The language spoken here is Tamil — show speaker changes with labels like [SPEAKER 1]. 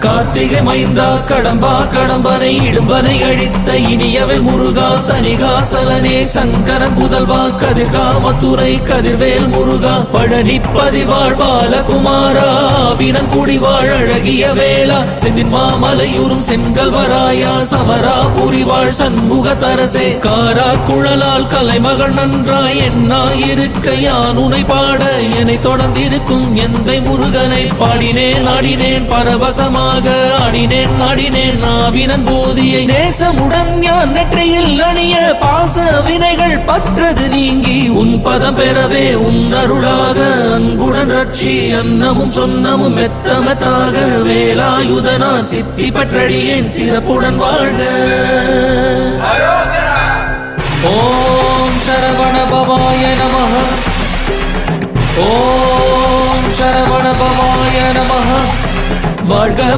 [SPEAKER 1] கார்த்திகை மைந்தா கடம்பா கடம்பனை இடும்பனை அழித்த இனியவன் முருகா தனிகாசலனே சங்கரன் புதல்வா கதிர்கா மதுரை கதிர்வேல் முருகா பழனி பதிவாழ் பாலகுமாரா வினன் குடிவாழ் அழகிய வேளா செந்தின் மாமலையூரும் செங்கல்வராயா சமரா புரிவாழ் சண்முக தரசே காரா குழலால் கலைமகள் நன்றாய் என்னாயிருக்க யான் உனை பாட என்னை தொடர்ந்திருக்கும் எந்தை முருகனை பாடினேன் ஆடினேன் பரவசமாக ஆடினேன் நாடினேன் நாவினன் போதியை நேசமுடன் ஞான் நெற்றியில் அணிய பாச வினைகள் பற்றது நீங்கி உன் பதம் பெறவே உன் அருளாக அன்புடன் ரட்சி அன்னமும் சொன்னமும் மெத்தமத்தாக வேலாயுதனார் சித்தி பற்றடியேன் சிறப்புடன் வாழ்க. ஓம் சரவண பவாய நமஹ. ஓம் சரவண பவாய நமஹ. வாழ்க.